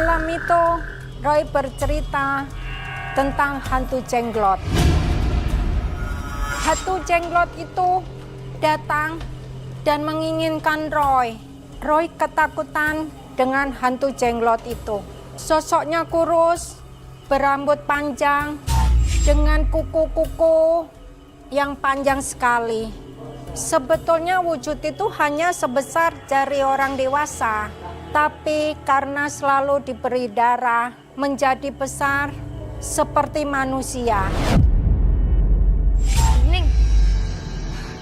Malam itu Roy bercerita tentang hantu jenglot. Hantu jenglot itu datang dan menginginkan Roy. Roy ketakutan dengan hantu jenglot itu. Sosoknya kurus, berambut panjang, dengan kuku-kuku yang panjang sekali. Sebetulnya wujud itu hanya sebesar jari orang dewasa. Tapi karena selalu diberi darah, menjadi besar seperti manusia. Ning,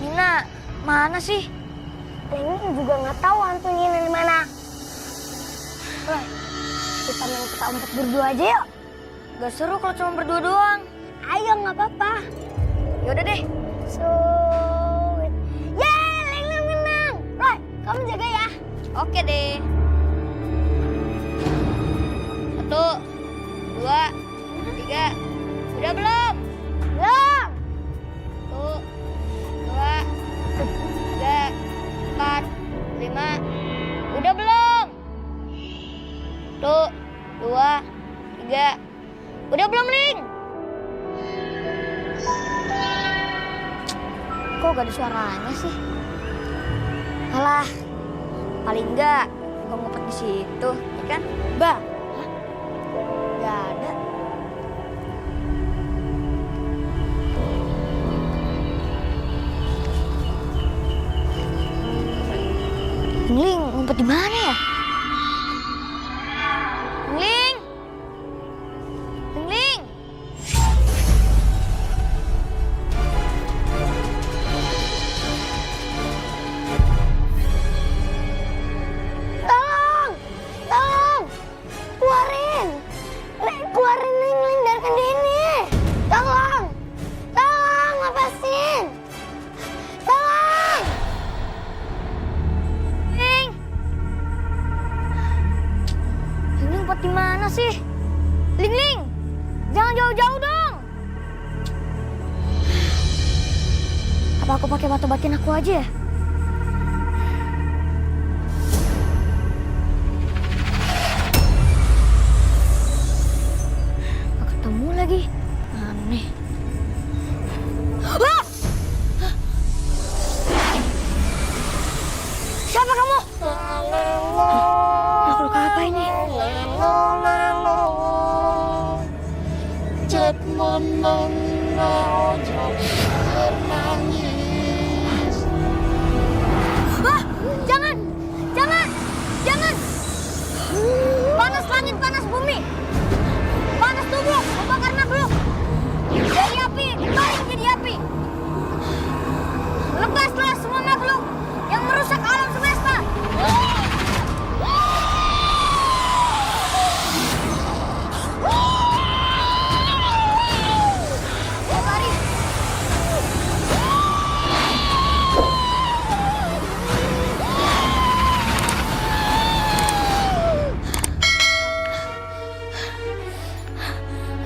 Nina mana sih? Ini juga nggak tahu hantunya di mana. Wah, kita main petak umpet berdua aja yuk. Gak seru kalau cuma berdua doang. Ayo, nggak apa-apa. Yaudah deh. Sweet. Yeay, Ling menang. Roy, kamu jaga ya. Oke deh. 1, 2, 3. Udah belum? Belum. 1, 2, 3, 4, 5. Udah belum? 1, 2, 3. Udah belum, Ling? Kok gak ada suaranya sih? Alah, paling enggak gua ngumpet di situ, ya kan? Bah, gak ada. Ling, ngumpet di mana ya? Ling! Ling! Tolong, tolong, keluarin, keluarin Ling dari kendi ini. Tolong, tolong, lepasin. Tolong. Ling! Ling ngumpet di mana sih? Ling! Jangan jauh-jauh dong! Apa aku pakai batu batin aku aja ya? Gak ketemu lagi. Aneh. Ah! Siapa kamu? Makhluk apa ini? Wah, jangan! Jangan! Jangan! Panas langit, panas bumi. Panas tubuh, membakar makhluk. Dari api, kembali menjadi api. Lepaslah semua makhluk yang merusak alam semesta. Lari.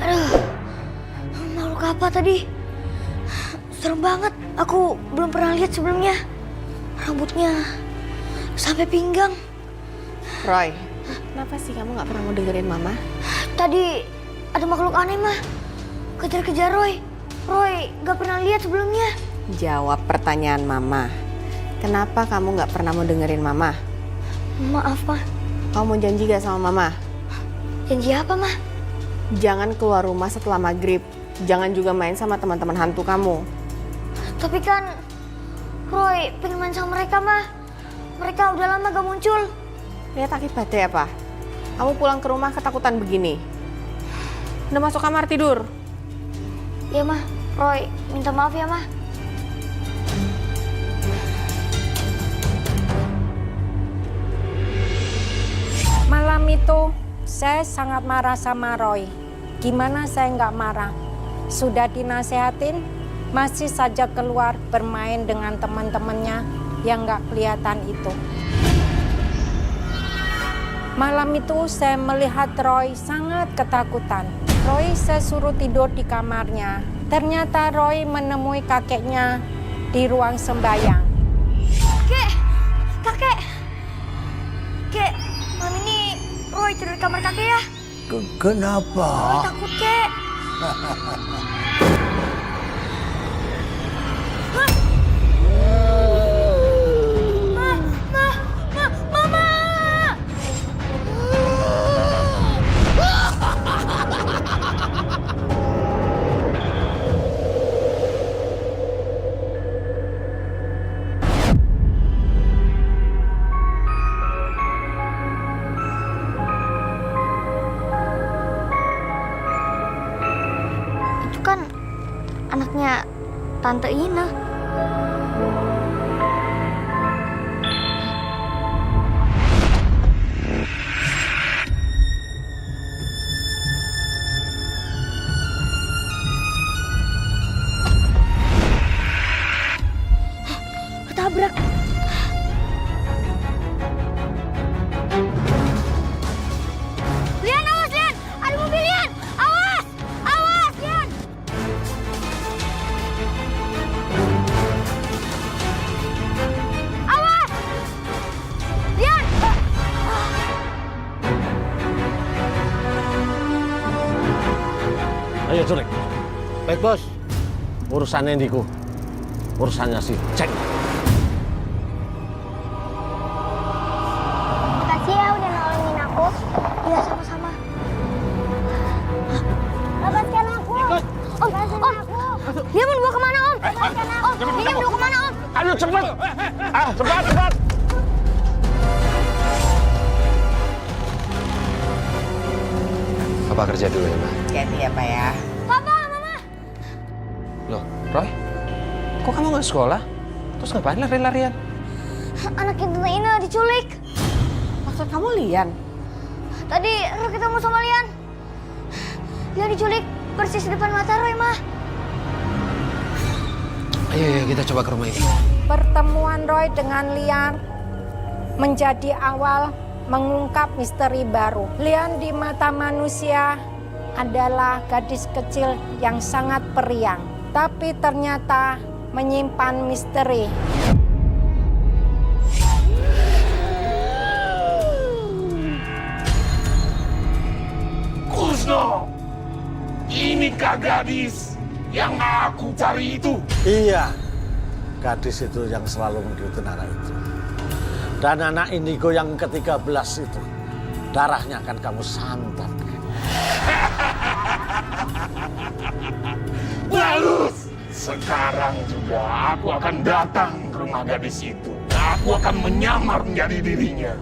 Aduh, makhluk apa tadi? Serem banget, aku belum pernah lihat sebelumnya. Rambutnya sampai pinggang. Roy, kenapa sih kamu gak pernah mau dengerin Mama? Tadi ada makhluk aneh, Mah. Kejar-kejar Roy. Roy gak pernah lihat sebelumnya. Jawab pertanyaan Mama. Kenapa kamu gak pernah mau dengerin Mama? Maaf, Mah. Kamu mau janji gak sama Mama? Janji apa, Mah? Jangan keluar rumah setelah maghrib. Jangan juga main sama teman-teman hantu kamu. Tapi kan Roy pengen main sama mereka, Mah. Mereka udah lama gak muncul. Lihat akibatnya apa? Kamu pulang ke rumah ketakutan begini. Udah masuk kamar tidur. Ya, Mah. Roy minta maaf ya, Mah. Malam itu saya sangat marah sama Roy. Gimana saya nggak marah? Sudah dinasehatin, masih saja keluar bermain dengan teman-temannya yang nggak kelihatan itu. Malam itu saya melihat Roy sangat ketakutan. Roy saya suruh tidur di kamarnya. Ternyata Roy menemui kakeknya di ruang sembayang. Kakek! Malam ini Roy Roy tidur di kamar kakek ya. Kenapa? Roy takut, kek. Mama! Itu kan anaknya Tante Ina. Ketabrak. Lian, awas, Lian! Ada mobil, Lian! Awas! Awas, Lian! Awas! Lian! Ayo culik. Baik bos. Urusannya Ndiko. Urusannya si Cek. Makasih ya udah nolongin aku. Iya, sama-sama. Lepaskan aku. Lepaskan aku. Dia mau dibawa kemana, Om? Lepaskan aku. Om, dia mau dibawa kemana, Om? Ayo cepat. Cepat. Papa kerja dulu ya, Ma. Jadi ya, Pak ya. Papa, Mama. Loh, Roy? Kok kamu nggak sekolah? Terus ngapain lari-larian? Anak Tante Ina diculik. Maksud kamu Lian? Tadi Roy ketemu sama Lian. Lian diculik persis di depan mata Roy, Ma. Ayo, kita coba ke rumah ini. Pertemuan Roy dengan Lian menjadi awal mengungkap misteri baru. Lian di mata manusia adalah gadis kecil yang sangat periang, tapi ternyata menyimpan misteri. Kusno, inikah gadis yang aku cari itu? Iya, gadis itu yang selalu mengikuti anak itu. Dan anak Indigo yang ke-13 itu, darahnya akan kamu santap. Bagus! Sekarang juga aku akan datang ke rumah gadis itu. Aku akan menyamar menjadi dirinya.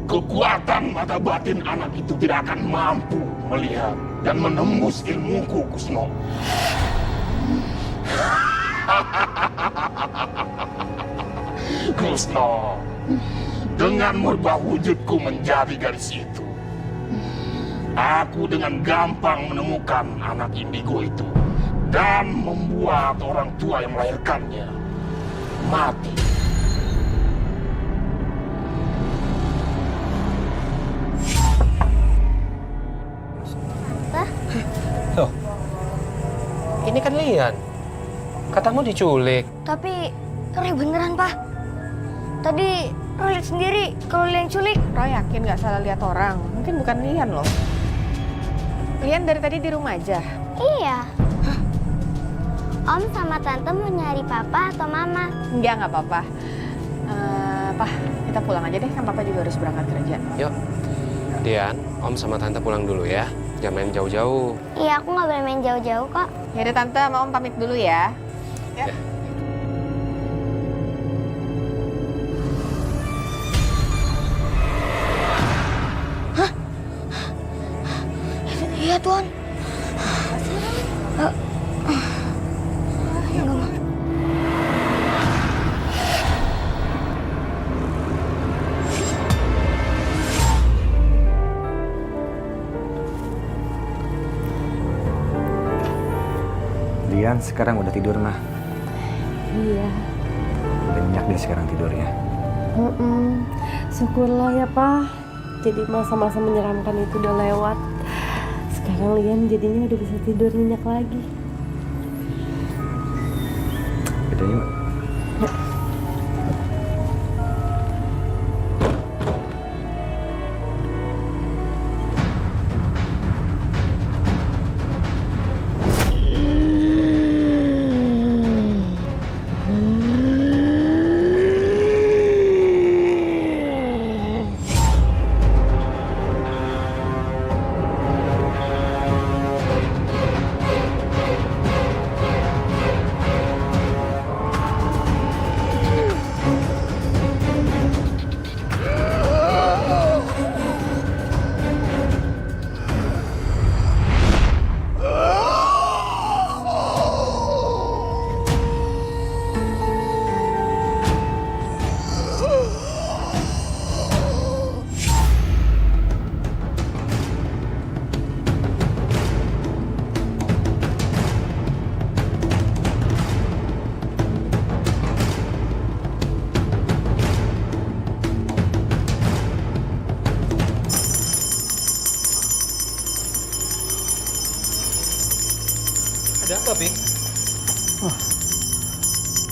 Kekuatan mata batin anak itu tidak akan mampu melihat dan menembus ilmuku, Kusno. Kusno, dengan merubah wujudku menjadi gadis itu, aku dengan gampang menemukan anak indigo itu dan membuat orang tua yang melahirkannya mati. Loh, ini kan Lian. Katamu diculik. Tapi Roy beneran, Pak. Tadi Roy lihat sendiri kalau Lian culik. Roy yakin nggak salah lihat orang. Mungkin bukan Lian loh. Lian dari tadi di rumah aja. Iya. Om sama Tante mau nyari Papa atau Mama? Enggak, nggak apa-apa. Pak, kita pulang aja deh. Kan Papa juga harus berangkat kerja. Yuk, Dian, Om sama Tante pulang dulu ya. Jangan main jauh-jauh. Iya, aku nggak boleh main jauh-jauh kok. Ya udah Tante sama Om pamit dulu ya. Ya. Iya, Tuan. Lian sekarang udah tidur, Mah. Iya. Banyak dia sekarang tidurnya. Syukurlah ya, Pak. Jadi masa-masa menyeramkan itu udah lewat. Sekarang Lian jadinya udah bisa tidur nyenyak lagi. Udah yuk.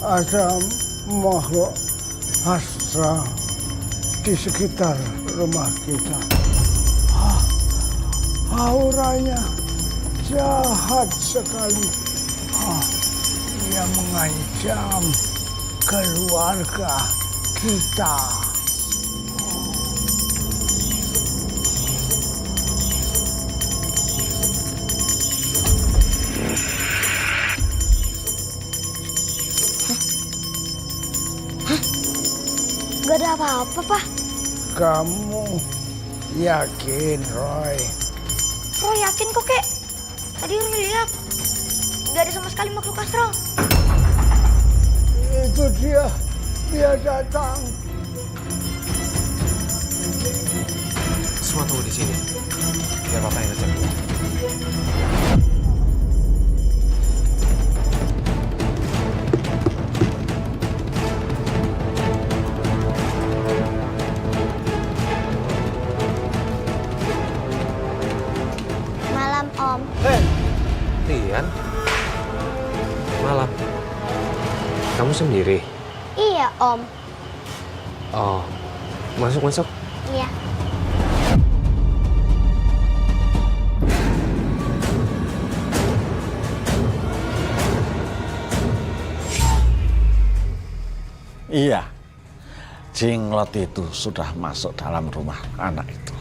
ada makhluk astral di sekitar rumah kita. Auranya jahat sekali. Dia mengancam keluarga kita. Gak ada apa-apa, Pak. Kamu yakin, Roy? Roy yakin kok, Kek. Tadi Roy lihat. Gak ada sama sekali makhluk astral. Itu dia datang. Semua tunggu di sini. Biar papa yang ngecek dulu. Malam, Om. Lian, malam. Kamu sendiri? Iya, Om. Oh, masuk. Iya. Iya, Jinglot itu sudah masuk dalam rumah anak itu.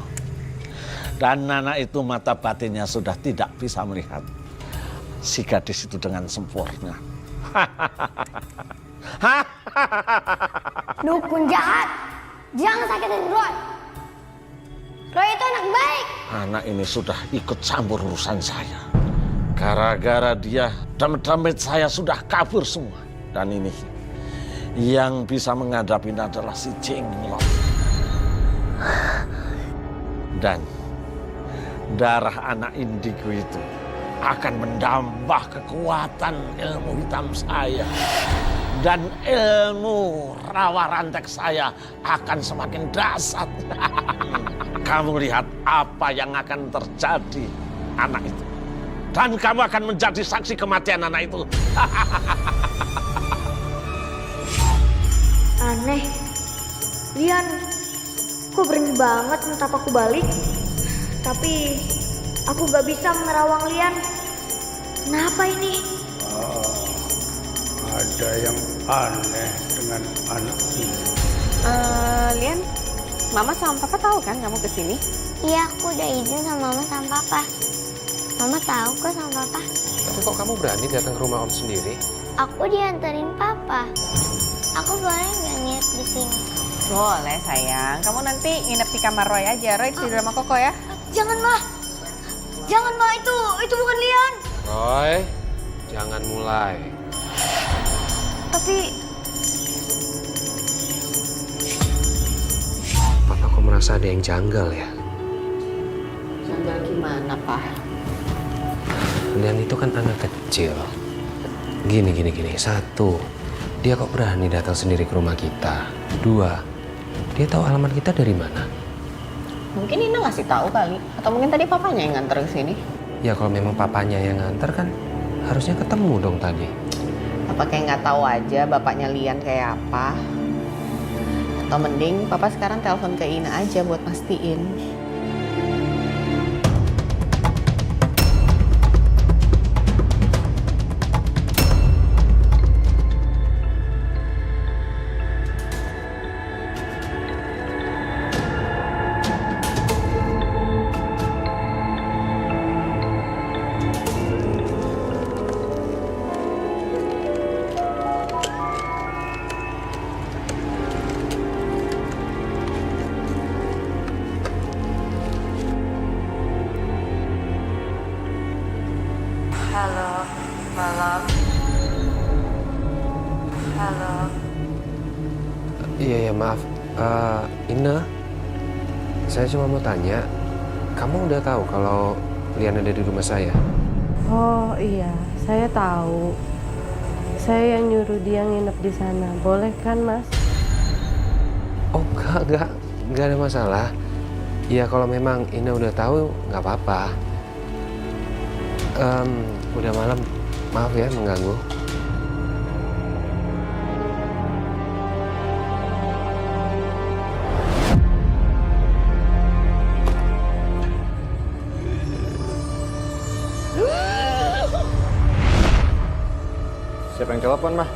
Dan anak itu mata batinnya sudah tidak bisa melihat si gadis itu dengan sempurna. Dukun jahat. Jangan sakitin Roy. Roy itu anak baik. Anak ini sudah ikut campur urusan saya. Gara-gara dia, damit-damit saya sudah kabur semua. Dan ini yang bisa menghadapi adalah si Jinglot. Dan darah anak indigo itu akan menambah kekuatan ilmu hitam saya. Dan ilmu rawa rantek saya akan semakin dahsyat. Kamu lihat apa yang akan terjadi anak itu. Dan kamu akan menjadi saksi kematian anak itu. Aneh. Lian, kok berani banget mentap aku balik? Tapi aku gak bisa menerawang Lian. Kenapa ini? Ada yang aneh dengan anak ini. Lian, Mama sama Papa tahu kan kamu kesini? Iya, aku udah izin sama Mama sama Papa. Mama tahu kok sama Papa. Tapi kok kamu berani datang ke rumah Om sendiri? Aku dianterin Papa. Aku boleh nggak nginep di sini? Boleh sayang, kamu nanti nginep di kamar Roy aja. Roy tidur sama Koko ya. Jangan, Ma. Jangan, Ma. Itu bukan Lian. Roy, jangan mulai. Tapi Papa kok merasa ada yang janggal ya? Janggal gimana, Pak? Lian itu kan anak kecil. Gini. Satu, dia kok berani datang sendiri ke rumah kita. Dua, dia tahu alamat kita dari mana? Mungkin Ina ngasih tahu kali. Atau mungkin tadi papanya yang nganter ke sini. Ya kalau memang papanya yang nganter kan harusnya ketemu dong tadi. Apa kayak nggak tahu aja bapaknya Lian kayak apa? Atau mending papa sekarang telepon ke Ina aja buat pastiin. Halo, malam. Halo. Iya maaf. Ina, saya cuma mau tanya, kamu udah tahu kalau Lian ada di rumah saya? Oh iya, saya tahu. Saya yang nyuruh dia nginep di sana. Boleh kan, Mas? Oh enggak ada masalah. Ya kalau memang Ina udah tahu nggak apa-apa. Udah malam, maaf ya mengganggu. telepon, Mah.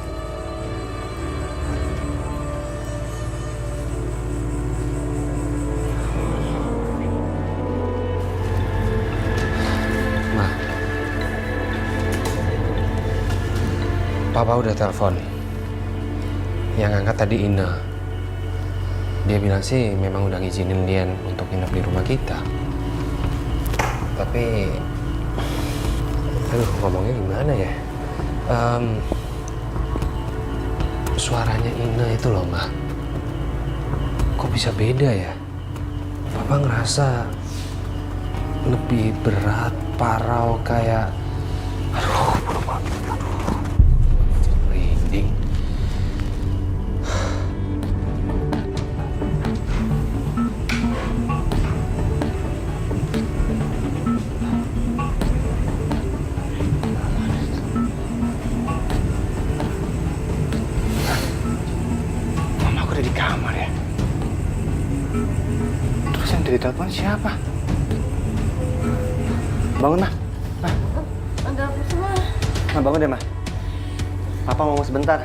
Ma, Papa udah telepon. Yang angkat tadi Ina. Dia bilang sih memang udah ngizinin Lian untuk nginep di rumah kita. Tapi, aduh ngomongnya gimana ya? Suaranya Ina itu loh, Ma. Kok bisa beda ya? Papa ngerasa lebih berat, parau kayak... Aduh, bulu mati. Aduh, merinding. Mama aku ada di kamar ya. Terus yang dari telepon siapa? Bangun, Mah. Mah. Ada apa sih, Ma? Mah, bangun deh, Mah. Papa mau sebentar.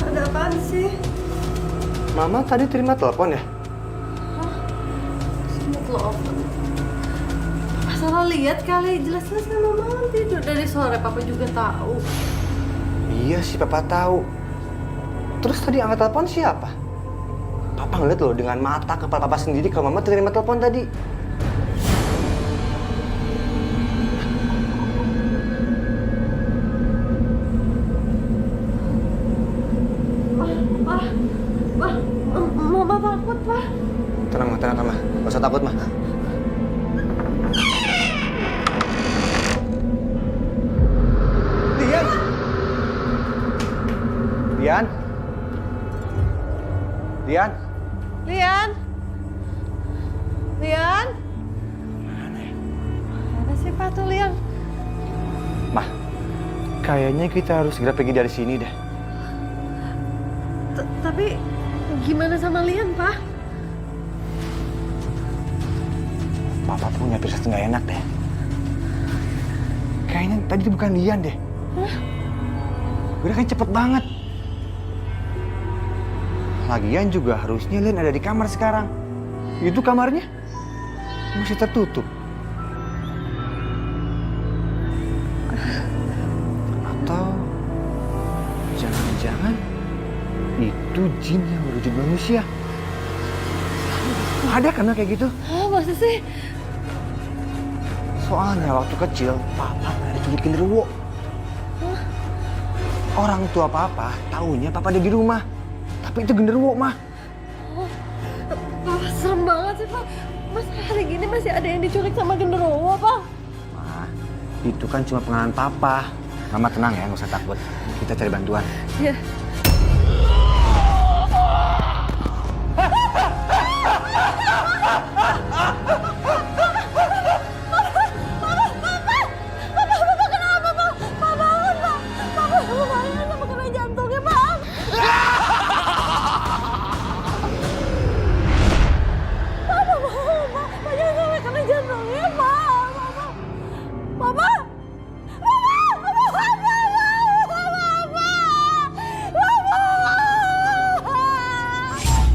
Ada apaan sih? Mama tadi terima telepon ya? Semua telepon. Papa salah lihat kali. Jelas-jelas kan Mama tidur dari sore. Papa juga tahu. Iya sih, Papa tahu. Terus tadi angkat telepon siapa? Papa ngeliat loh dengan mata kepala Papa sendiri kalau Mama terima telepon tadi. Mama takut, Pak. Tenang, Mah, tenang, Mah. Gak usah takut, Mah. Lian! Lian! Lian! Lian? Lian? Mana sih Pak tuh, Lian? Mah, kayaknya kita harus segera pergi dari sini deh. Tapi gimana sama Lian, Pak? Papa punya firasat nggak enak deh. Kayaknya tadi itu bukan Lian deh. Udah kan cepet banget. Lagian juga harusnya Lian ada di kamar sekarang. Itu kamarnya masih tertutup. Atau jangan-jangan itu jin yang berwujud manusia. Ada karena kayak gitu. Oh, masa sih? Soalnya waktu kecil, Papa pernah diculik genderuwo. Orang tua Papa taunya Papa ada di rumah. Tapi itu genderuwo, Mah. Wah, serem banget sih, Pak. Mas, hari gini masih ada yang diculik sama genderuwo, Pak. Mah, itu kan cuma pengalaman Papa. Mama tenang ya, nggak usah takut. Kita cari bantuan. Iya.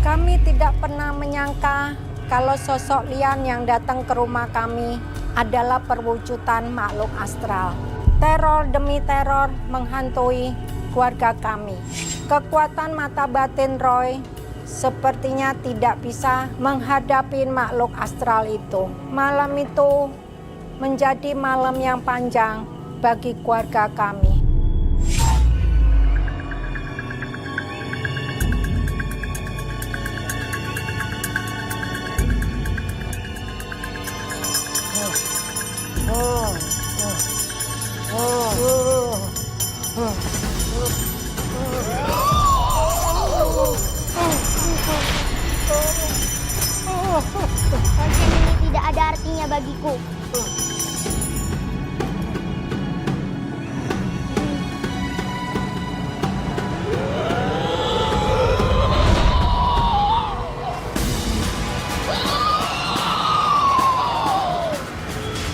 Kami tidak pernah menyangka kalau sosok Lian yang datang ke rumah kami adalah perwujudan makhluk astral. Teror demi teror menghantui keluarga kami. Kekuatan mata batin Roy sepertinya tidak bisa menghadapi makhluk astral itu. Malam itu menjadi malam yang panjang bagi keluarga kami. Lonceng ini tidak ada artinya bagiku.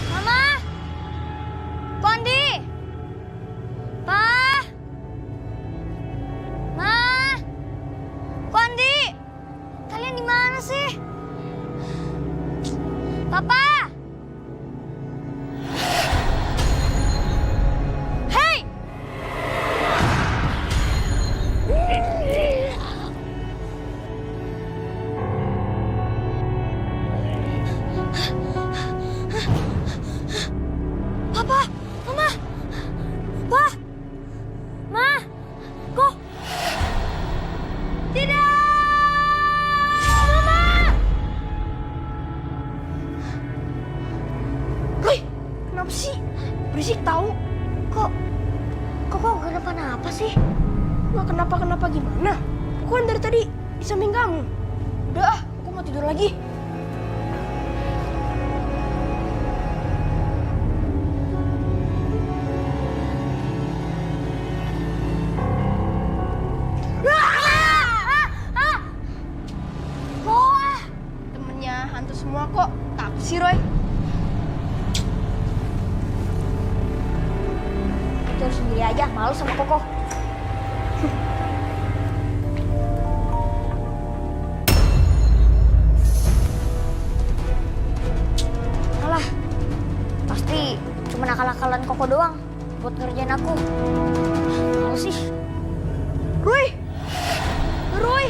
Mama! Kondi! Koko gak kenapa-napa sih? Nggak kenapa-kenapa gimana? Aku kan dari tadi di samping kamu. Udah, aku mau tidur lagi. Wah, Temennya hantu semua kok. Takut sih, Roy. Tidur sendiri aja, malu sama Koko. Alah, pasti cuma akal-akalan Koko doang buat ngerjain aku. Malu sih. Roy! Roy!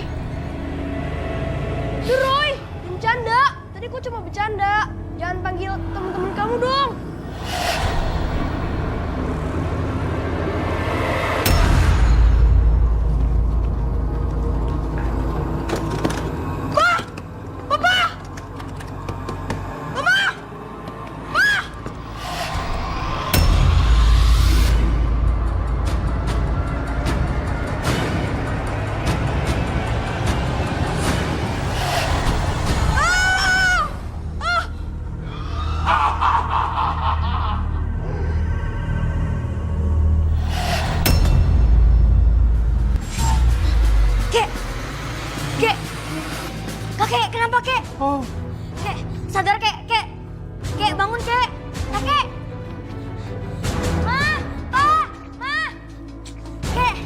Roy! Bercanda! Tadi aku cuma bercanda. Jangan panggil teman-teman kamu dong. Kakek, kenapa kek? Kek, sadar kek, kek. Kek, bangun kek. Kakek. Ma, pa, ma. Kek.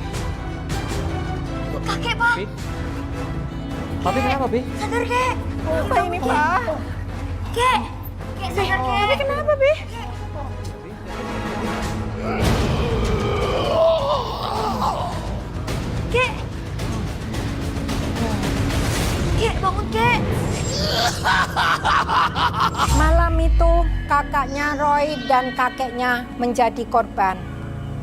Kakek, pa. Papi kenapa, Pi? Sadar kek. Apa ini, Pak? Kek. Kek, sadar kek. Tapi kenapa, Bi? Kek. Kek, bangun kek. Malam itu kakaknya Roy dan kakeknya menjadi korban.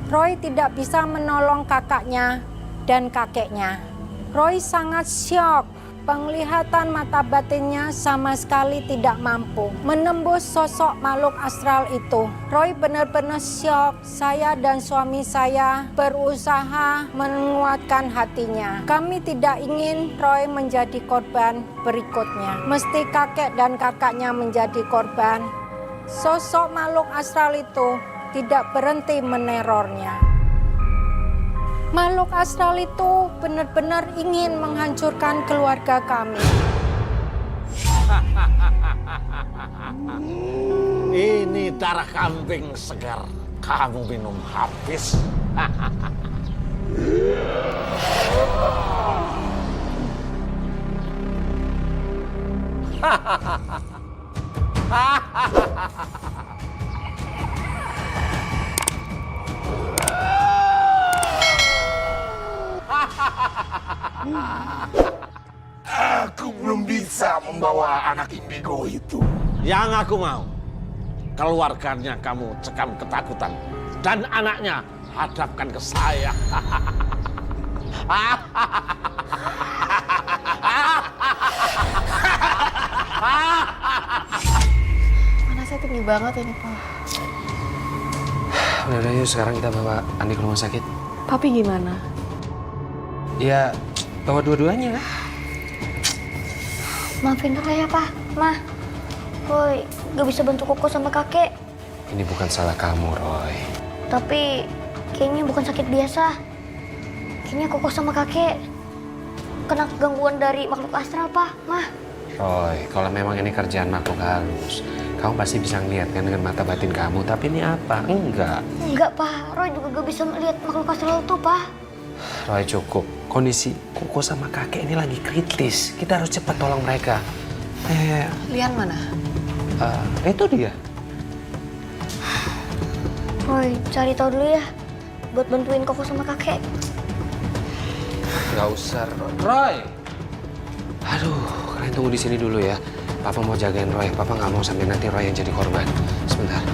Roy tidak bisa menolong kakaknya dan kakeknya. Roy sangat syok. Penglihatan mata batinnya sama sekali tidak mampu menembus sosok makhluk astral itu. Roy benar-benar syok. Saya dan suami saya berusaha menguatkan hatinya. Kami tidak ingin Roy menjadi korban berikutnya. Mesti kakek dan kakaknya menjadi korban. Sosok makhluk astral itu tidak berhenti menerornya. Makhluk astral itu benar-benar ingin menghancurkan keluarga kami. Ini darah kambing segar. Kamu minum habis. Aku belum bisa membawa anak indigo itu. Yang aku mau, keluarganya kamu cekam ketakutan. Dan anaknya hadapkan ke saya. Panasnya tinggi banget ini, Pak. Udah, yuk sekarang kita bawa Andi ke rumah sakit. Papi gimana? Ya, bawa dua-duanya. Maafin Roy ya, Pa. Ma. Roy gak bisa bantu Koko sama kakek. Ini bukan salah kamu, Roy. Tapi kayaknya bukan sakit biasa. Kayaknya Koko sama kakek kena gangguan dari makhluk astral, Pa. Ma. Roy, kalau memang ini kerjaan makhluk halus, kamu pasti bisa ngeliat kan dengan mata batin kamu. Tapi ini apa? Enggak. Enggak, Pa. Roy juga gak bisa melihat makhluk astral itu, Pa. Roy, cukup. Kondisi Koko sama kakek ini lagi kritis. Kita harus cepat tolong mereka. Lian mana? Itu dia. Roy, cari tahu dulu ya. Buat bantuin Koko sama kakek. Gak usah, Roy. Aduh, kalian tunggu di sini dulu ya. Papa mau jagain Roy. Papa nggak mau sampai nanti Roy yang jadi korban. Sebentar.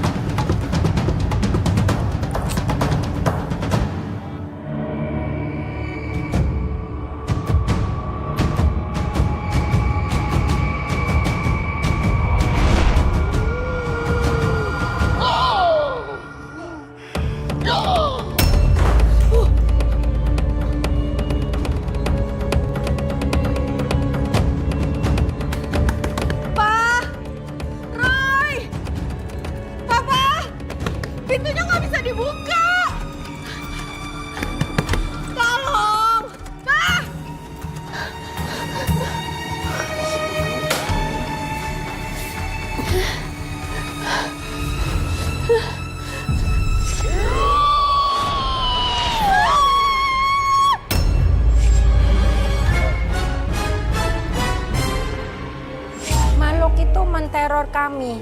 kami.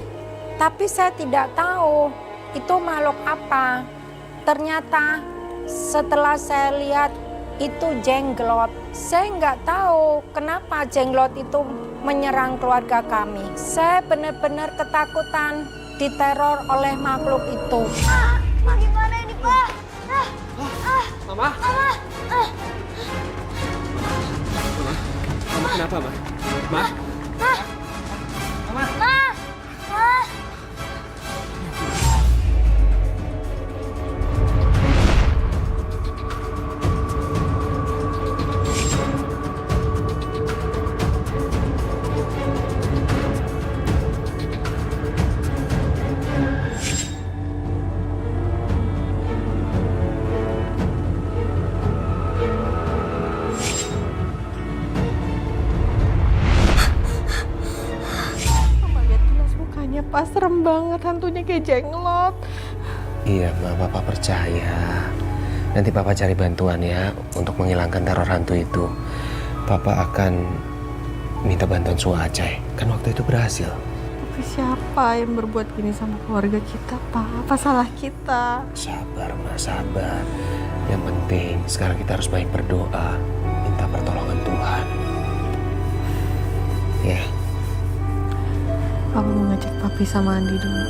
Tapi saya tidak tahu itu makhluk apa. Ternyata setelah saya lihat itu jenglot. Saya nggak tahu kenapa jenglot itu menyerang keluarga kami. Saya benar-benar ketakutan, diteror oleh makhluk itu. Ma, gimana ini, Pak? Mama? Mama! Mama kenapa, Ma? Ma? Ma! Ma! Pas serem banget hantunya kayak jenglot. Iya, Ma, Papa percaya. Nanti Papa cari bantuan ya untuk menghilangkan teror hantu itu. Papa akan minta bantuan Su Acai. Kan waktu itu berhasil. Tapi siapa yang berbuat gini sama keluarga kita, Pak? Apa salah kita? Sabar, Ma, sabar. Yang penting sekarang kita harus banyak berdoa, minta pertolongan Tuhan. Ya. Papa mau ngecek Papi sama Andi dulu.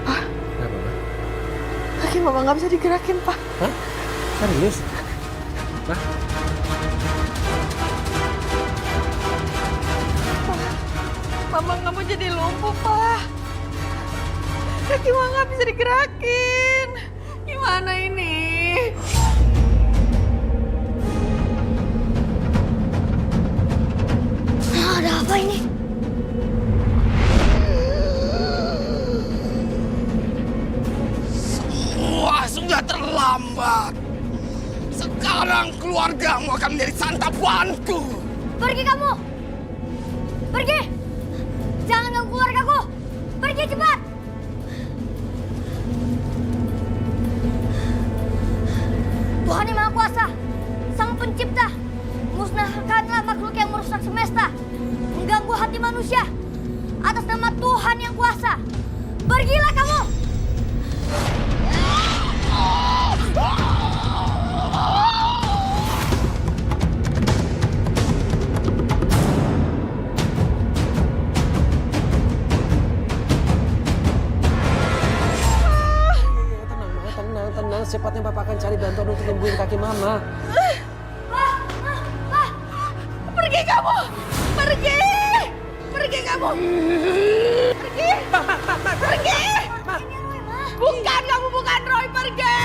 Pak, Kenapa, Ma? kaki Mama nggak bisa digerakin, Pak. Hah? Serius? Ma? Mama nggak mau jadi lumpuh, Pak. Kaki Mama nggak bisa digerakin. Gimana ini? Ada apa ini? Wah, sudah terlambat. Sekarang keluargamu akan menjadi santapanku. Pergi kamu! Pergi! Jangan ganggu keluargaku! Pergi cepat! Tuhan yang Maha Kuasa, Sang Pencipta, musnahkanlah makhluk yang merusak semesta, mengganggu hati manusia. Atas nama Tuhan yang kuasa, pergilah kamu! Tenang. Secepatnya Bapak akan cari bantuan untuk nyembuhin kaki Mama. Pergi kamu! Pergi! Pergi kamu! Pergi! Pergi! Bukan kamu, bukan Roy, pergi!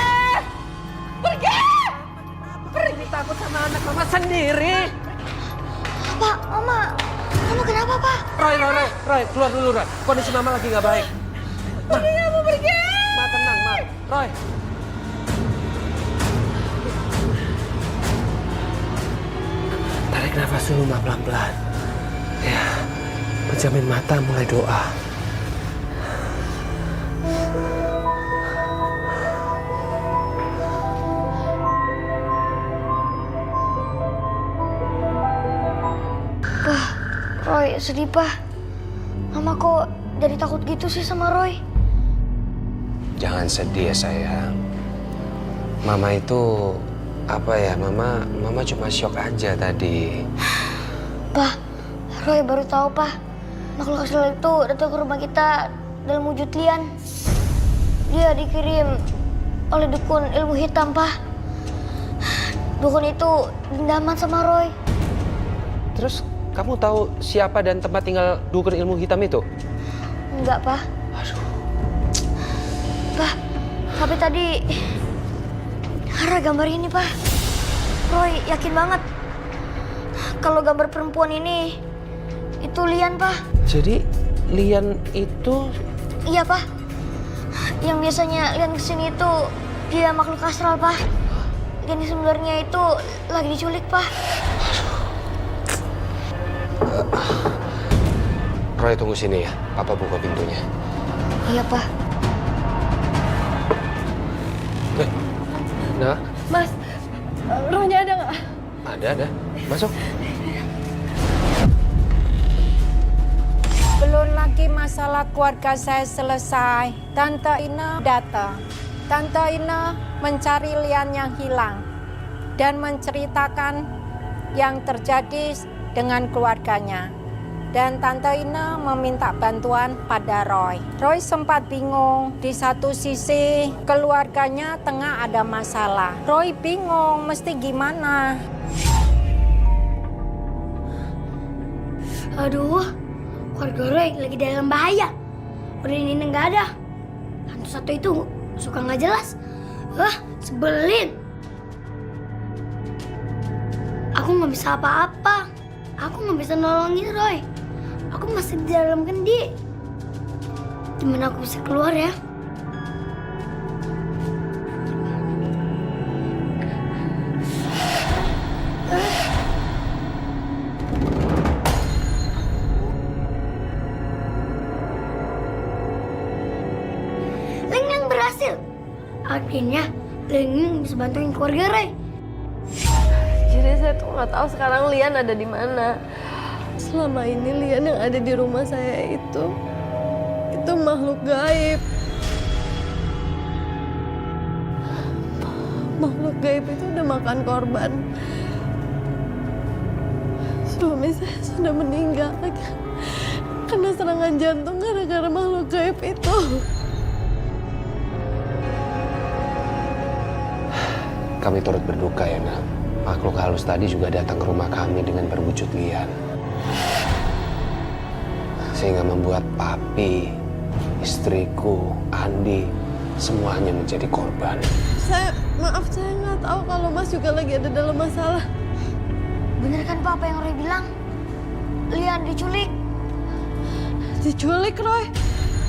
Pergi! Pergi takut sama anak Mama sendiri. Pak, Mama kenapa, Pak? Roy, keluar dulu, Roy. Kondisi Mama lagi nggak baik. Pergi kamu, pergi! Ma, tenang, Ma. Roy. Tarik nafas dulu, Ma, pelan-pelan. Ya, pejamin mata, mulai doa. Roy, sedih, Pak. Mama kok jadi takut gitu sih sama Roy? Jangan sedih ya, sayang. Mama itu apa ya? Mama cuma shock aja tadi. Pak, Roy baru tahu, Pak. Makhluk astral itu datang ke rumah kita dalam wujud Lian. Dia dikirim oleh dukun ilmu hitam, Pak. Dukun itu dendaman sama Roy. Terus kamu tahu siapa dan tempat tinggal dukun ilmu hitam itu? Enggak, Pak. Aduh. Pak, tapi tadi ada gambar ini, Pak. Roy yakin banget kalau gambar perempuan ini itu Lian, Pak. Jadi Lian itu? Iya, Pak. Yang biasanya Lian kesini itu dia makhluk astral, Pak. Dan sebenarnya itu lagi diculik, Pak. Roy tunggu sini ya, Papa buka pintunya. Iya, Pak. Mas, rohnya ada nggak? Ada. Masuk. Begitu masalah keluarga saya selesai, Tante Ina datang. Tante Ina mencari Lian yang hilang dan menceritakan yang terjadi dengan keluarganya. Dan Tante Ina meminta bantuan pada Roy. Roy sempat bingung, di satu sisi keluarganya tengah ada masalah. Roy bingung mesti gimana. Aduh, keluarga Roy lagi dalam bahaya. Udah ini nggak ada. Hantu satu itu suka nggak jelas. Wah, sebelin. Aku nggak bisa apa-apa. Aku nggak bisa nolongin Roy. Aku masih di dalam kendi. Gimana aku bisa keluar ya? Ling berhasil. Akhirnya Ling bisa bantuin keluarga Roy. Jadi saya tuh nggak tahu sekarang Lian ada di mana. Selama ini Lian yang ada di rumah saya itu makhluk gaib. Makhluk gaib itu udah makan korban. Suami saya sudah meninggal karena serangan jantung gara-gara makhluk gaib itu. Kami turut berduka ya, Nak. Makhluk halus tadi juga datang ke rumah kami dengan berwujud Lian. Sehingga membuat papi, istriku, Andi, semuanya menjadi korban. Maaf, saya nggak tahu kalau Mas juga lagi ada dalam masalah. Bener kan Pak apa yang Roy bilang? Lian diculik. Diculik, Roy?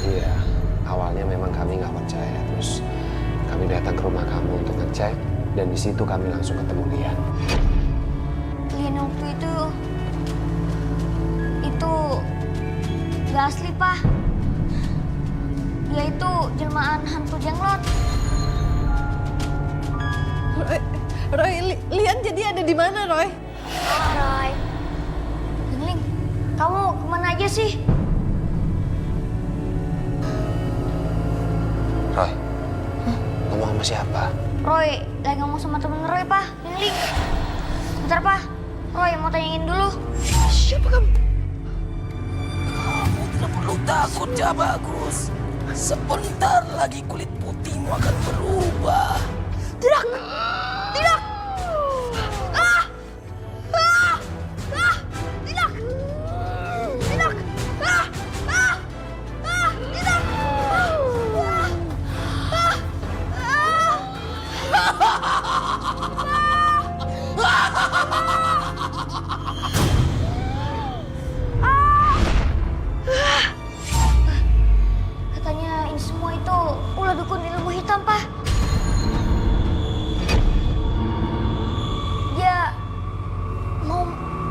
Iya, awalnya memang kami nggak percaya. Terus kami datang ke rumah kamu untuk ngecek. Dan di situ kami langsung ketemu Lian. Lian waktu itu gak asli, Pak. Dia itu jelmaan hantu jenglot. Roy, Lian jadi ada di mana, Roy? Oh, Roy. Ling, kamu kemana aja sih? Roy, ngomong sama siapa? Roy, lagi ngomong sama temen Roy, Pak. Ling. Bentar, Pak. Roy mau tanyain dulu. Siapa kamu? Kamu tidak perlu takut, Ja Bagus. Sebentar lagi kulit putihmu akan berubah. Tidak! Tidak! Ah! Ah! Ah! Tidak! Tidak! Ah! Ah! Ah! Tidak! Katanya ini semua itu ulah dukun ilmu hitam, Pak. Dia mau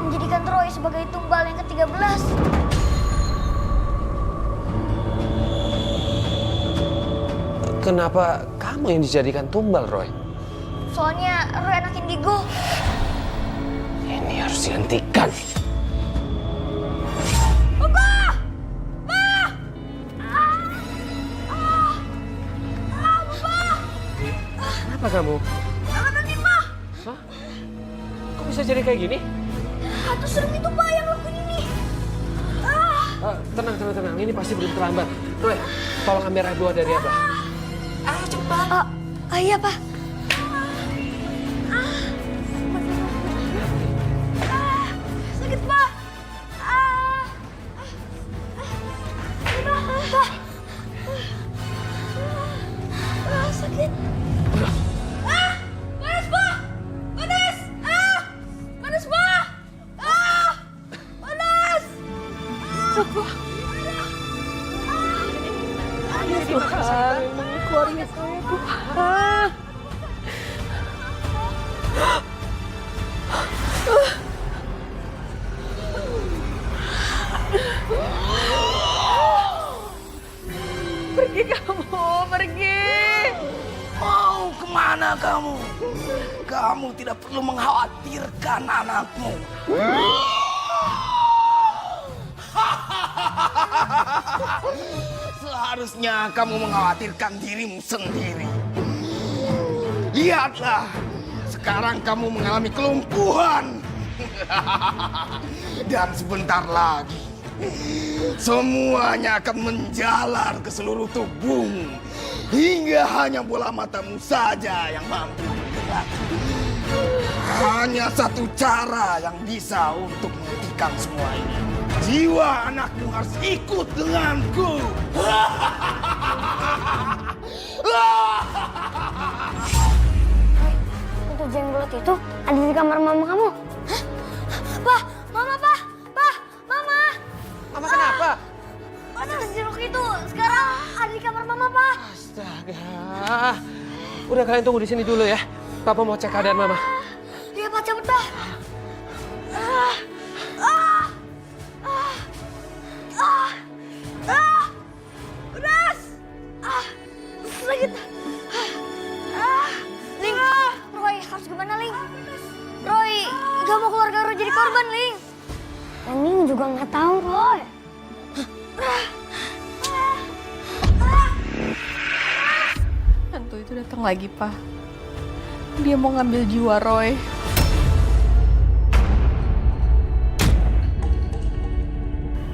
menjadikan Roy sebagai tumbal yang ke-13. Kenapa kamu yang dijadikan tumbal, Roy? Soalnya Roy anak indigo. Ini harus dihentikan. Kenapa kamu? Jangan Pak! Hah? Kok bisa jadi kayak gini? Hantu serem itu, Pak, yang lakuin ini. Tenang. Ini pasti belum terlambat. Roy, tolong ambil air buah dari Abah. Ayo cepat. Iya, Pak. Sakit, Pak. Sakit. Panas, Pak. Panas. Panas, Pak. Panas. Ya Tuhan, keluarga saya, Tuhan. Pergi kamu, pergi. Mau kemana kamu? Kamu tidak perlu mengkhawatirkan anakmu. Seharusnya kamu mengkhawatirkan dirimu sendiri. Lihatlah, sekarang kamu mengalami kelumpuhan. Dan sebentar lagi, semuanya akan menjalar ke seluruh tubuhmu. Hingga hanya bola matamu saja yang mampu bergerak. Hanya satu cara yang bisa untuk menghentikan semua ini. Jiwa anakmu harus ikut denganku. Itu jenggot itu ada di kamar mama kamu. Hah? Pak, mama, Pak, mama. Mama kenapa? Anak jeruk itu sekarang ada di kamar mama, Pak. Astaga. Udah kalian tunggu di sini dulu ya. Papa mau cek keadaan mama. Iya, Pak, cepet, Pak. Udas. Sakit. Ling, Roy harus gimana, Ling? Roy gak mau keluarga Roy jadi korban, Ling. Ling juga nggak tahu, Roy. Hantu itu datang lagi, Pak. Dia mau ngambil jiwa Roy.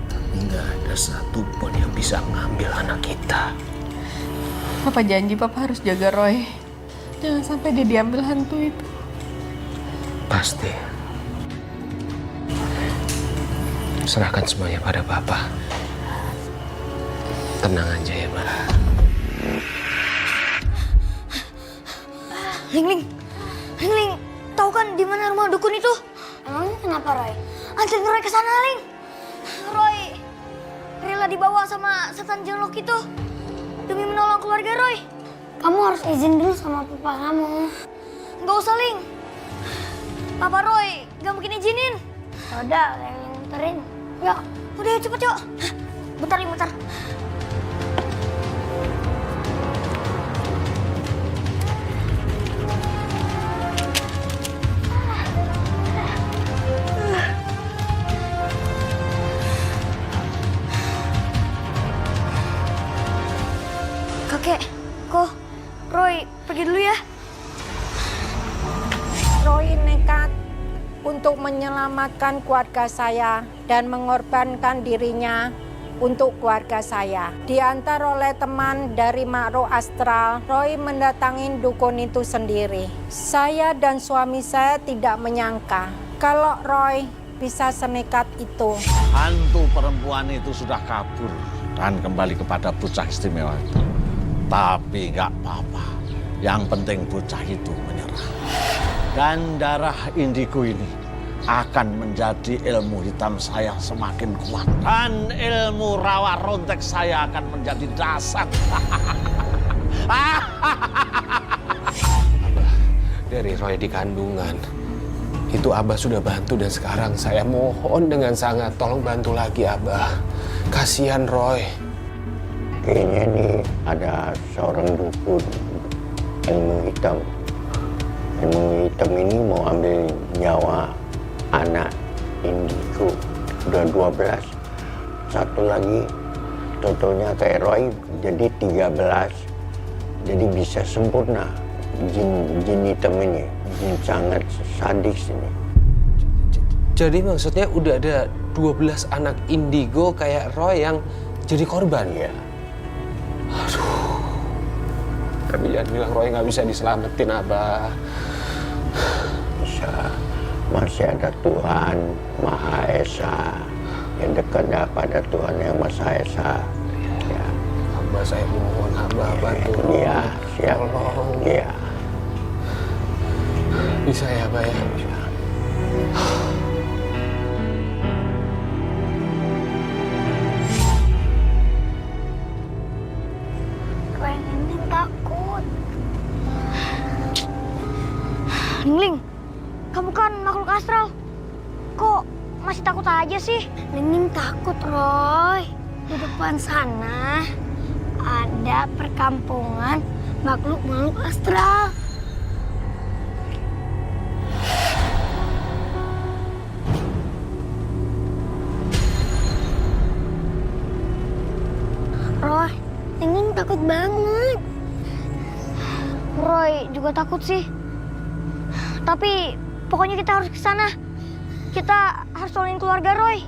Tapi nggak ada satupun yang bisa ngambil anak kita. Papa janji Papa harus jaga Roy. Jangan sampai dia diambil hantu itu. Pasti. Serahkan semuanya pada Papa. Tenang aja ya, Ma. Ling, tahu kan di mana rumah dukun itu? Emangnya kenapa, Roy? Anterin Roy ke sana, Ling. Roy rela dibawa sama setan jelok itu demi menolong keluarga Roy. Kamu harus izin dulu sama papa kamu. Nggak usah, Ling. Papa Roy nggak mungkin izinin. Udah, yang nganterin. Yuk, udah cepet yuk. Bentar, Ling, bentar. Kakek, kok Roy pergi dulu ya? Roy nekat untuk menyelamatkan keluarga saya dan mengorbankan dirinya untuk keluarga saya. Diantar oleh teman dari makhluk astral, Roy mendatangi dukun itu sendiri. Saya dan suami saya tidak menyangka kalau Roy bisa senekat itu. Hantu perempuan itu sudah kabur dan kembali kepada bocah istimewa itu. Tapi nggak apa-apa. Yang penting bocah itu menyerah. Dan darah indigo ini akan menjadi ilmu hitam saya semakin kuat. Dan ilmu rawa rontek saya akan menjadi dasar. Abah, dari Roy di kandungan, itu Abah sudah bantu dan sekarang saya mohon dengan sangat, tolong bantu lagi Abah. Kasihan Roy. Kayaknya nih ada seorang dukun ilmu hitam. Ilmu hitam ini mau ambil nyawa anak indigo. Udah 12. Satu lagi totalnya kayak Roy jadi 13. Jadi bisa sempurna jin hitam ini. Jin sangat sadis ini. Jadi maksudnya udah ada 12 anak indigo kayak Roy yang jadi korban? Ya. Aduh. Tapi jangan bilang Roy nggak bisa diselamatin, Abah. Bisa. Masih ada Tuhan Maha Esa. Yang dekatnya pada Tuhan yang Maha Esa. Ya. Abah, saya mohon Abah bantu. Iya, siap. Tolong. Iya. Bisa ya, Abah ya? Bisa. Roy ini takut. Ling, kamu kan makhluk astral. Kok masih takut aja sih? Ling takut, Roy. Di depan sana ada perkampungan makhluk-makhluk astral. juga takut sih. Tapi pokoknya kita harus ke sana. Kita harus tolongin keluarga Roy.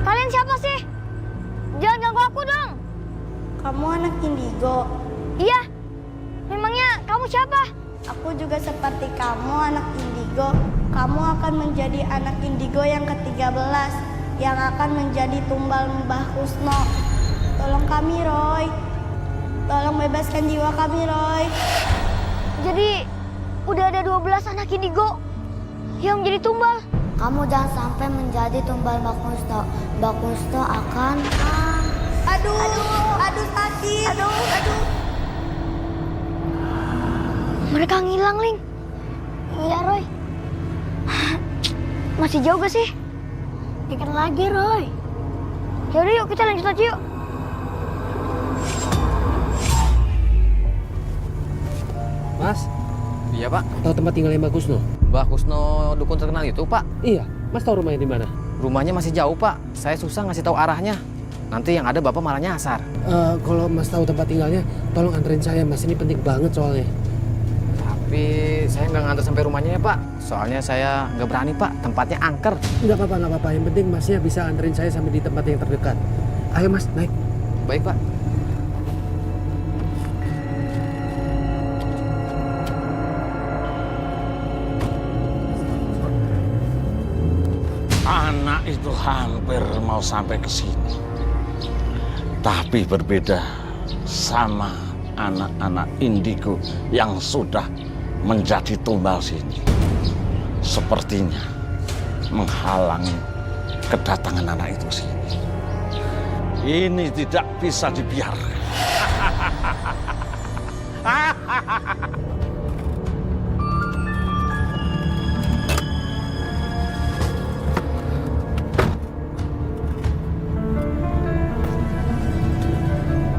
Kalian siapa sih? Jangan ganggu aku dong. Kamu anak indigo. Iya. Memangnya kamu siapa? Aku juga seperti kamu anak indigo. Kamu akan menjadi anak indigo yang ke-13 yang akan menjadi tumbal Mbah Kusno. Tolong kami, Roy. Tolong bebaskan jiwa kami, Roy. Jadi udah ada 12 anak indigo yang menjadi tumbal. Kamu jangan sampai menjadi tumbal Mbah Kusno. Mbah Kusno akan... Aduh sakit. Aduh. Mereka ngilang, Ling. Iya, Roy. Masih jauh gak sih? Dikit lagi, Roy. Yaudah yuk, kita lanjut aja yuk. Mas? Iya, Pak. Tahu tempat tinggalnya Mbak Kusno? Mbak Kusno dukun terkenal itu, Pak? Iya. Mas tahu rumahnya di mana? Rumahnya masih jauh, Pak. Saya susah ngasih tahu arahnya. Nanti yang ada Bapak malah nyasar. Kalau Mas tahu tempat tinggalnya, tolong anterin saya, Mas. Ini penting banget soalnya. Tapi saya nggak nganter sampai rumahnya ya, Pak. Soalnya saya nggak berani, Pak. Tempatnya angker. Nggak apa-apa. Yang penting Masnya bisa anterin saya sampai di tempat yang terdekat. Ayo, Mas, naik. Baik, Pak. Anak itu hampir mau sampai ke sini. Tapi berbeda sama anak-anak indigo yang sudah menjadi tumbal sini. Sepertinya menghalangi kedatangan anak itu sini. Ini tidak bisa dibiarkan.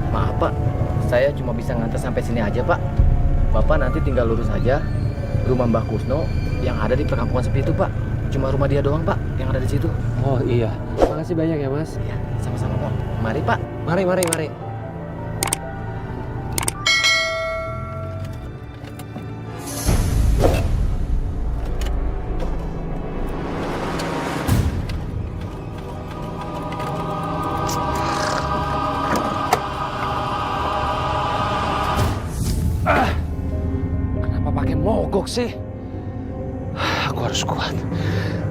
Maaf, Pak. Saya cuma bisa nganter sampai sini aja, Pak. Bapak nanti tinggal lurus aja rumah Mbah Kusno yang ada di perkampungan sepi itu, Pak. Cuma rumah dia doang, Pak, yang ada di situ. Oh iya. Makasih banyak ya, Mas. Iya, sama-sama, Pak. Mari, Pak. Mari. Kenapa pakai mogok sih? Aku harus kuat.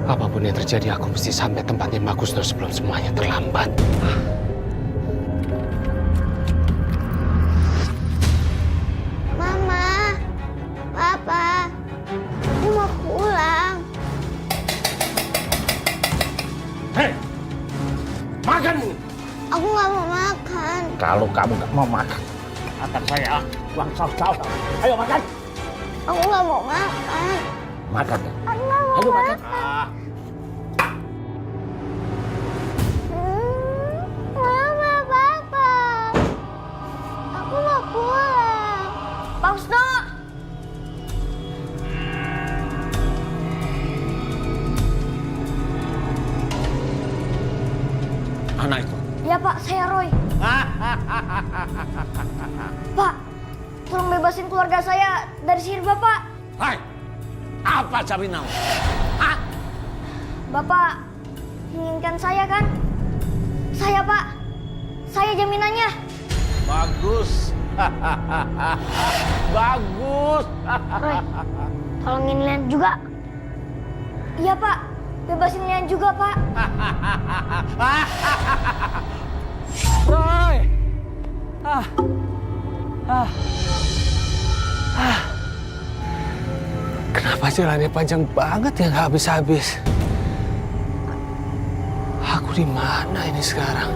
Apapun yang terjadi, aku mesti sampai tempatnya Mbak Kusno sebelum semuanya terlambat. Mama, Papa, aku mau pulang. Hei, makan! Aku nggak mau makan. Kalau kamu nggak mau makan, akan saya uang saus. Ayo makan. Aku nggak mau makan. Makan. Aku nggak mau Ayo makan. makan. Mama, Papa, aku mau pulang. Pak Kusno! Anak itu. Ya, Pak, saya Roy. Pak, tolong bebasin keluarga saya dari sihir Bapak. Hai, apa jaminanmu? Bapak menginginkan saya kan? Saya, Pak. Saya jaminannya. Bagus. Bagus. Roy, tolongin Lian juga. Iya, Pak. Bebasin Lian juga, Pak. Roy. Kenapa jalannya panjang banget ya, nggak habis-habis? Aku di mana ini sekarang?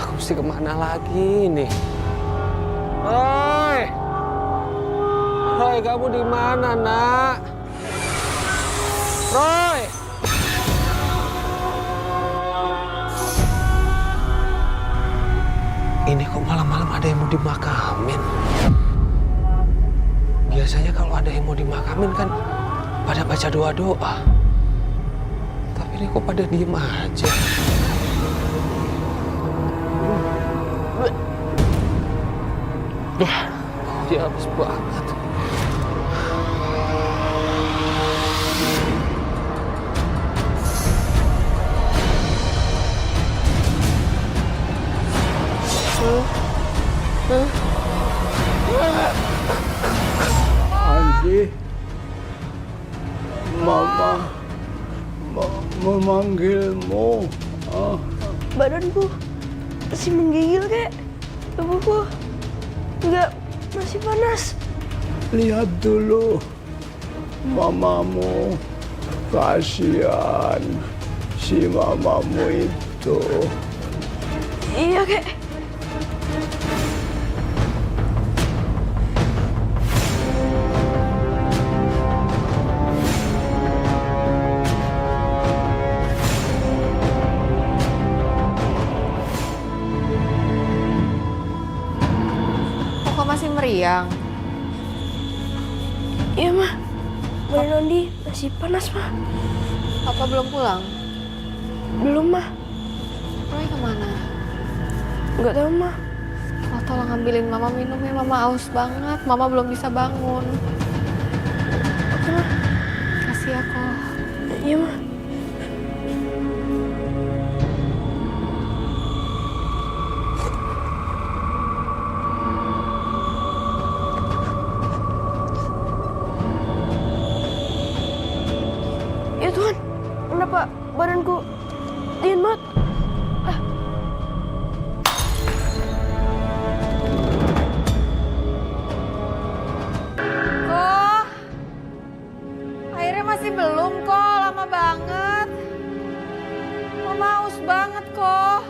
Aku mesti kemana lagi nih? Roy, kamu di mana, Nak? Roy. Ini kok malam-malam ada yang mau dimakamin? Biasanya kalau ada yang mau dimakamin kan pada baca doa-doa. Tapi ini kok pada diem aja. Dia habis banget. Andi, Mama memanggilmu. Badanku masih menggigil, kek. Tubuhku enggak, masih panas. Lihat dulu mamamu. Kasihan si mamamu itu. Iya, kek. Kok masih meriang? Iya, Mah. Badan Andi masih panas, Mah. Papa belum pulang? Belum, Mah. Roy kemana? Nggak tahu, Mah. Oh, tolong ambilin Mama minum ya, Mama haus banget. Mama belum bisa bangun. Oke, Mah. Kasih aku. Iya, Mah. Ya Tuhan, kenapa badanku dingin banget? Kok? Airnya masih belum kok, lama banget. Mama haus banget kok.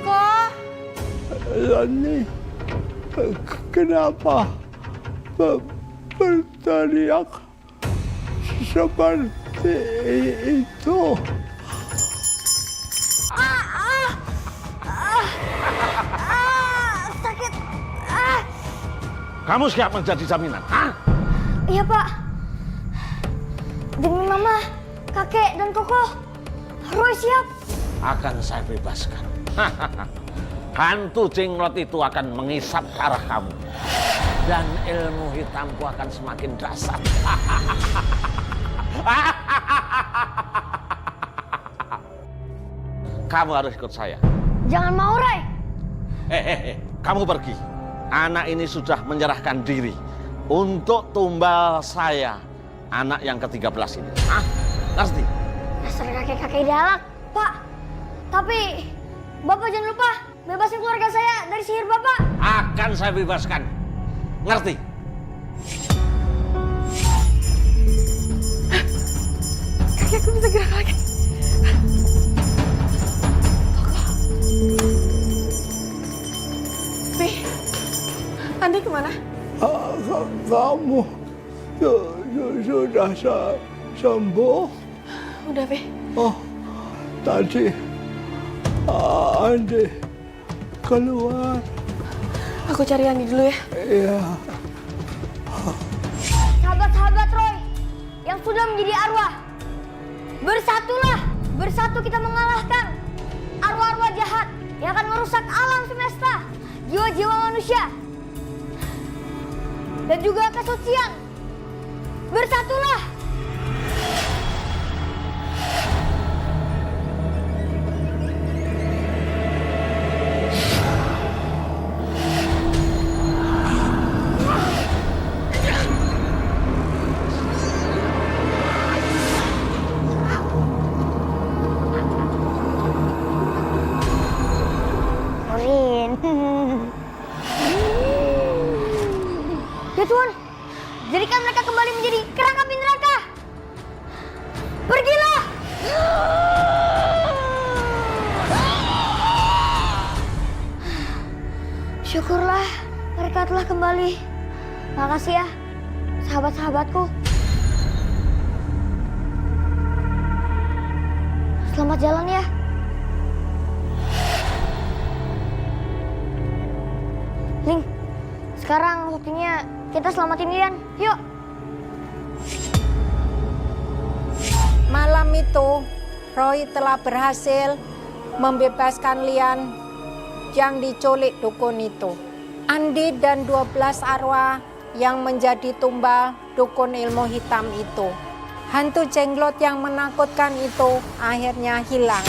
Kok? Lani, kenapa berteriak seperti itu? Sakit. Kamu siap menjadi jaminan? Hah? Iya, Pak. Demi Mama, kakek, dan Koko, Roy siap. Akan saya bebaskan. Hantu jenglot itu akan mengisap ke arah kamu. Dan ilmu hitamku akan semakin dasar. Kamu harus ikut saya. Jangan mau, Roy. Kamu pergi. Anak ini sudah menyerahkan diri untuk tumbal saya, anak yang ke-13 ini. Hah? Ngerti? Dasar kakek-kakek galak. Pak, tapi Bapak jangan lupa bebasin keluarga saya dari sihir Bapak. Akan saya bebaskan. Ngerti? Kakekku bisa gerak lagi. Pi, Andi kemana? Kamu sudah sembuh? Udah, Pi. Oh, tadi Andi keluar. Aku cari Andi dulu ya. Iya. Sahabat-sahabat Roy yang sudah menjadi arwah, bersatulah. Bersatu kita mengalahkan arwah-arwah jahat yang akan merusak alam semesta, jiwa-jiwa manusia, dan juga kesucian. Bersatulah. Ya Tuhan, jadikan mereka kembali menjadi kerang api neraka. Pergilah. Syukurlah mereka telah kembali. Makasih ya, sahabat-sahabatku. Selamat jalan ya. Ling, sekarang waktunya kita selamatin Lian. Yuk. Malam itu, Roy telah berhasil membebaskan Lian yang diculik dukun itu. Andi dan 12 arwah yang menjadi tumbal dukun ilmu hitam itu. Hantu jenglot yang menakutkan itu akhirnya hilang.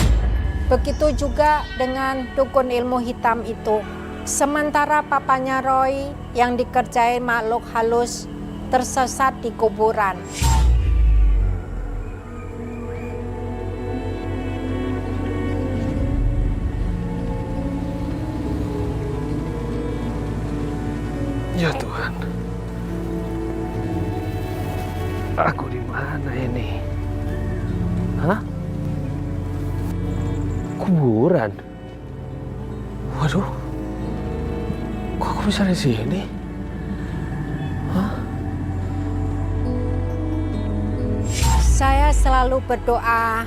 Begitu juga dengan dukun ilmu hitam itu. Sementara papanya Roy yang dikerjain makhluk halus tersesat di kuburan. Ya Tuhan, aku di mana ini? Hah? Kuburan? Waduh, kok aku bisa di sini? Hah? Saya selalu berdoa,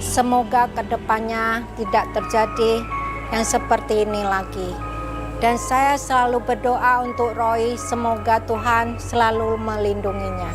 semoga kedepannya tidak terjadi yang seperti ini lagi. Dan saya selalu berdoa untuk Roy, semoga Tuhan selalu melindunginya.